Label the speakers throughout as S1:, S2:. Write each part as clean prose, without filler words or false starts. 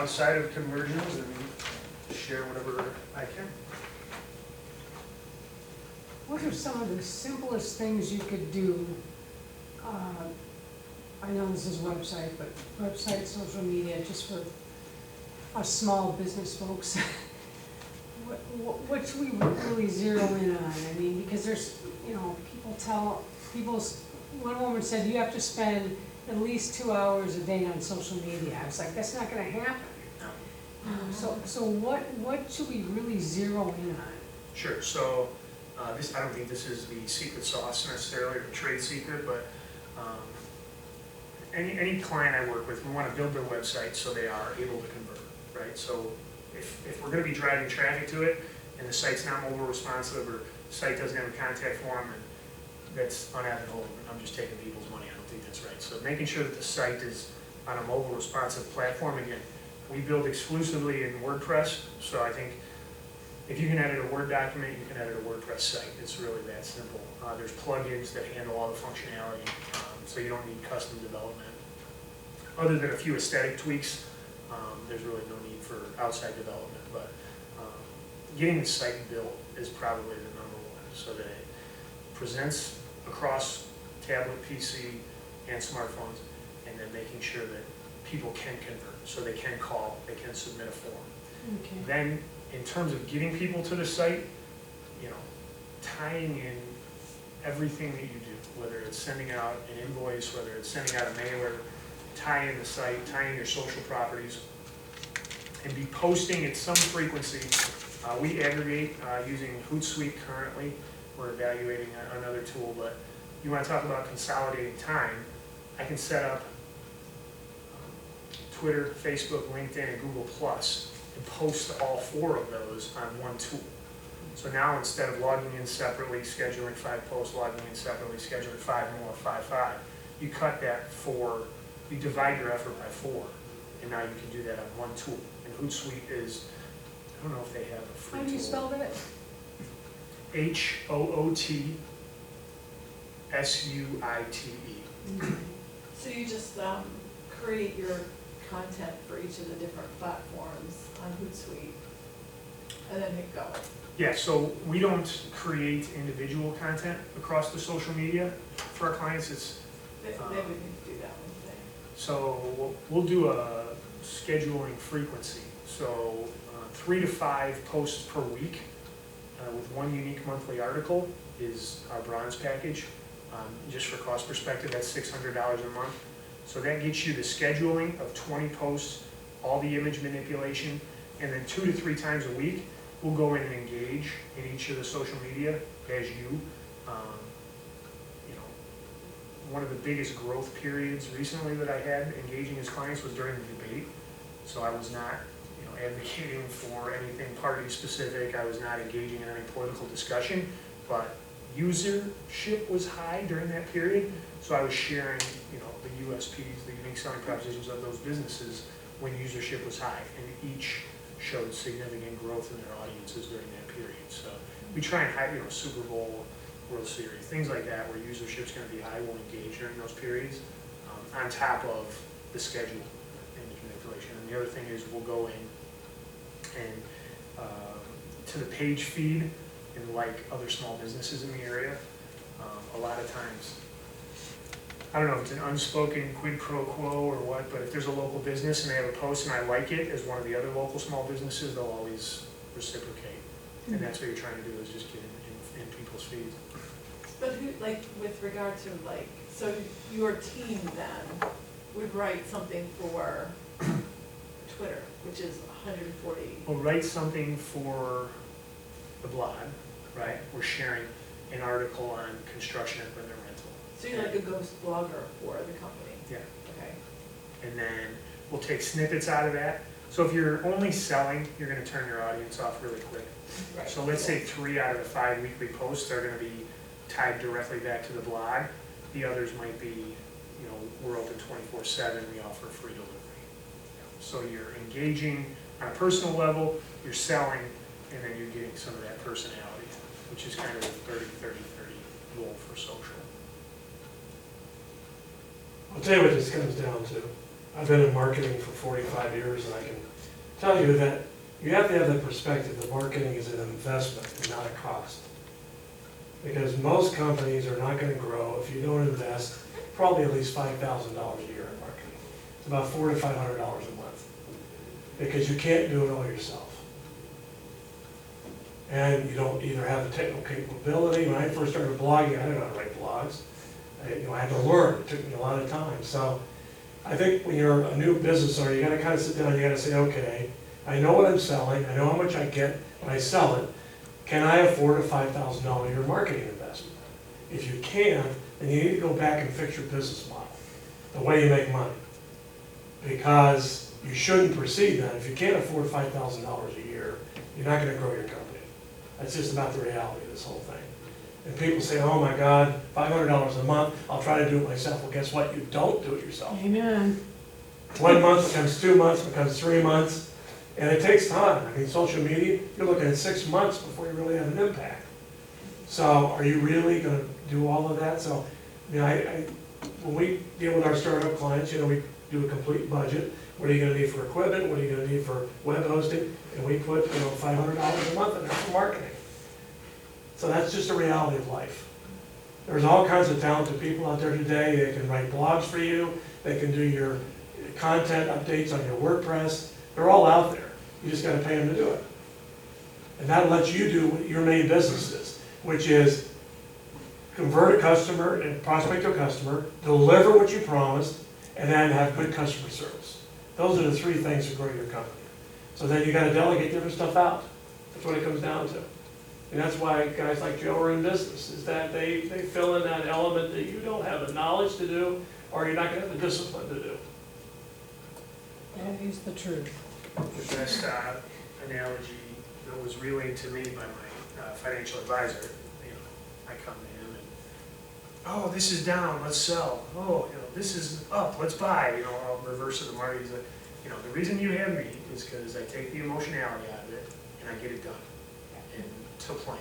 S1: outside of conversions and share whatever I can.
S2: What are some of the simplest things you could do? I know this is website, but website, social media, just for us small business folks. What should we really zero in on? I mean, because there's, one woman said you have to spend at least 2 hours a day on social media. I was like, that's not gonna happen. So what should we really zero in on?
S1: Sure, so I don't think this is the secret sauce necessarily or the trade secret, but any client I work with, we want to build their website so they are able to convert, right? So if we're going to be driving traffic to it and the site's not mobile responsive or the site doesn't have a contact form, and that's unethical, I'm just taking people's money, I don't think that's right. So making sure that the site is on a mobile responsive platform, again, we build exclusively in WordPress, so I think if you can edit a Word document, you can edit a WordPress site. It's really that simple. There's plugins that handle all the functionality, so you don't need custom development. Other than a few aesthetic tweaks, there's really no need for outside development. But getting the site built is probably the number one, so that it presents across tablet, PC, and smartphones, and then making sure that people can convert, so they can call, they can submit a form.
S2: Okay.
S1: Then, in terms of getting people to the site, tying in everything that you do, whether it's sending out an invoice, whether it's sending out a mailer, tie in the site, tie in your social properties, and be posting at some frequency. We aggregate using Hootsuite currently. We're evaluating another tool, but you want to talk about consolidating time, I can set up Twitter, Facebook, LinkedIn, and Google Plus and post all 4 of those on one tool. So now instead of logging in separately, scheduling 5 posts, logging in separately, scheduling 5 more, 5, you cut that you divide your effort by 4, and now you can do that on one tool. And Hootsuite is, I don't know if they have a free tool.
S2: How do you spell that?
S1: HOOTSUITE.
S3: So you just create your content for each of the different platforms on Hootsuite, and then hit go.
S1: Yeah, so we don't create individual content across the social media for our clients.
S3: They would need to do that one thing.
S1: So we'll do a scheduling frequency. So 3 to 5 posts per week with one unique monthly article is our bronze package. Just for cost perspective, that's $600 a month. So that gets you the scheduling of 20 posts, all the image manipulation, and then 2 to 3 times a week, we'll go in and engage in each of the social media as you. One of the biggest growth periods recently that I had engaging as clients was during the debate. So I was not advocating for anything party specific. I was not engaging in any political discussion, but usership was high during that period. So I was sharing the USPs, the unique selling propositions of those businesses when usership was high, and each showed significant growth in their audiences during that period. So we try and hide, Super Bowl, World Series, things like that, where usership's going to be high, we'll engage during those periods, on top of the schedule image manipulation. And the other thing is we'll go in and to the page feed, and like other small businesses in the area, a lot of times, I don't know if it's an unspoken quid pro quo or what, but if there's a local business and they have a post and I like it as one of the other local small businesses, they'll always reciprocate. And that's what you're trying to do, is just get in people's feeds.
S3: But with regard to so your team then would write something for Twitter, which is 140.
S1: We'll write something for the blog, right? We're sharing an article on construction equipment rental.
S3: So you're like a ghost blogger for the company?
S1: Yeah.
S3: Okay.
S1: And then we'll take snippets out of that. So if you're only selling, you're going to turn your audience off really quick.
S3: Right.
S1: So let's say 3 out of the 5 weekly posts are going to be tied directly back to the blog. The others might be, we're open 24/7, we offer free delivery. So you're engaging on a personal level, you're selling, and then you're getting some of that personality, which is kind of the 30-30-30 rule for social.
S4: I'll tell you what this comes down to. I've been in marketing for 45 years, and I can tell you that you have to have the perspective that marketing is an investment and not a cost. Because most companies are not gonna grow if you don't invest probably at least $5,000 a year in marketing. It's about $400 to $500 a month. Because you can't do it all yourself. And you don't either have the technical capability. When I first started blogging, I didn't know how to write blogs. I had to learn, it took me a lot of time. So I think when you're a new business owner, you gotta kind of sit down, you gotta say, okay, I know what I'm selling, I know how much I get when I sell it. Can I afford a $5,000 a year marketing investment? If you can't, then you need to go back and fix your business model, the way you make money. Because you shouldn't proceed that. If you can't afford $5,000 a year, you're not gonna grow your company. That's just about the reality of this whole thing. And people say, oh my God, $500 a month, I'll try to do it myself. Well, guess what? You don't do it yourself.
S2: Amen.
S4: 1 month becomes 2 months, becomes 3 months, and it takes time. I mean, social media, you're looking at 6 months before you really have an impact. So are you really gonna do all of that? So, when we deal with our startup clients, we do a complete budget. What are you gonna need for equipment? What are you gonna need for web hosting? And we put, $500 a month in there for marketing. So that's just a reality of life. There's all kinds of talented people out there today. They can write blogs for you. They can do your content updates on your WordPress. They're all out there. You just gotta pay them to do it. And that lets you do what your main business is, which is convert a customer and prospect a customer, deliver what you promised, and then have good customer service. Those are the 3 things that grow your company. So then you gotta delegate different stuff out. That's what it comes down to. And that's why guys like Joe are in business, is that they fill in that element that you don't have the knowledge to do, or you're not gonna have the discipline to do.
S2: That is the truth.
S1: The best analogy that was relayed to me by my financial advisor, I come to him and, oh, this is down, let's sell. Oh, this is up, let's buy. I'll reverse it to Marty. He's like, the reason you have me is because I take the emotionality out of it and I get it done and to plan.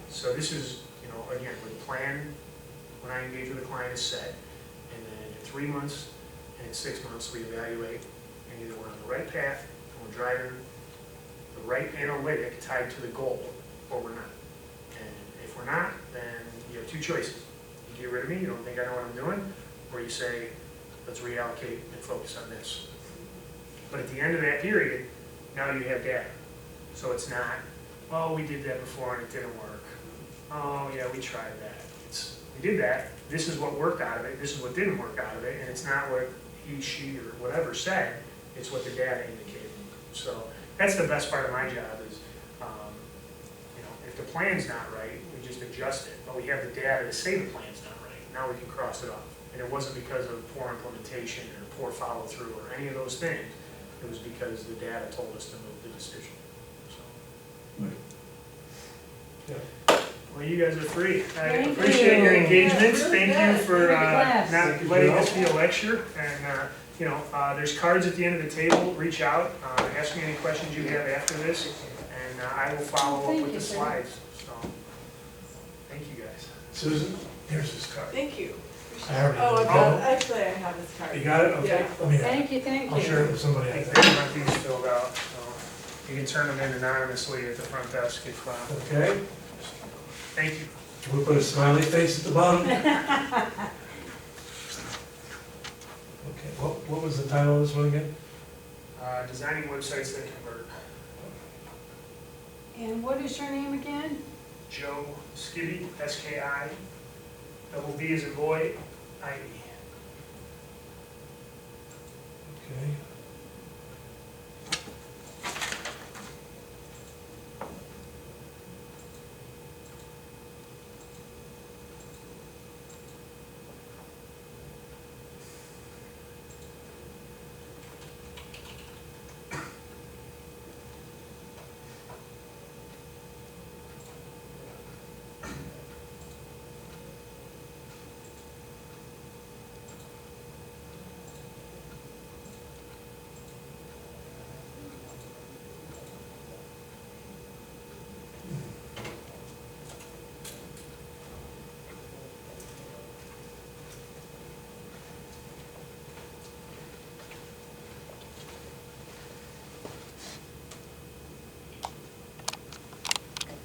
S1: So this is, again, the plan when I engage with a client is set, and then in 3 months and in 6 months we evaluate, and either we're on the right path and we're driving the right analytic tied to the goal, or we're not. And if we're not, then you have 2 choices. You get rid of me, you don't think I know what I'm doing, or you say, let's reallocate and focus on this. But at the end of that period, now you have data. So it's not, oh, we did that before and it didn't work. Oh, yeah, we tried that. We did that, this is what worked out of it, this is what didn't work out of it, and it's not what he, she, or whatever said, it's what the data indicated. So that's the best part of my job is, if the plan's not right, we just adjust it. But we have the data to say the plan's not right. Now we can cross it off. And it wasn't because of poor implementation or poor follow through or any of those things. It was because the data told us to move the decision. So.
S4: Yeah.
S1: Well, you guys are free. I
S2: Thank
S1: appreciate your
S2: you.
S1: engagement.
S3: Yeah,
S1: Thank
S3: really
S1: you
S3: good.
S1: for
S2: Really class.
S1: not
S4: Thank you,
S1: letting
S4: Joe.
S1: this be a lecture. And there's cards at the end of the table. Reach out, ask me any questions you have after this, and I will follow up
S2: Thank
S1: with
S2: you,
S1: the
S2: sir.
S1: slides. So, thank you guys.
S4: Susan, here's this card.
S3: Thank you.
S4: I already
S3: Oh,
S4: have it.
S3: actually, I have this card.
S4: You got it? Okay.
S3: Yeah.
S4: Let me have it.
S2: Thank you, thank
S4: I'll share it
S2: you.
S4: with somebody
S1: I
S4: else.
S1: think my these filled out, so you can turn them in anonymously at the front desk if,
S4: Okay,
S1: thank you.
S4: we'll put a smiley face at the bottom. Okay, what was the title of this one again?
S1: Designing websites that convert.
S2: And what is your name again?
S1: Joe Skibby, S-K-I, double B as in boy, I-E.
S4: Okay.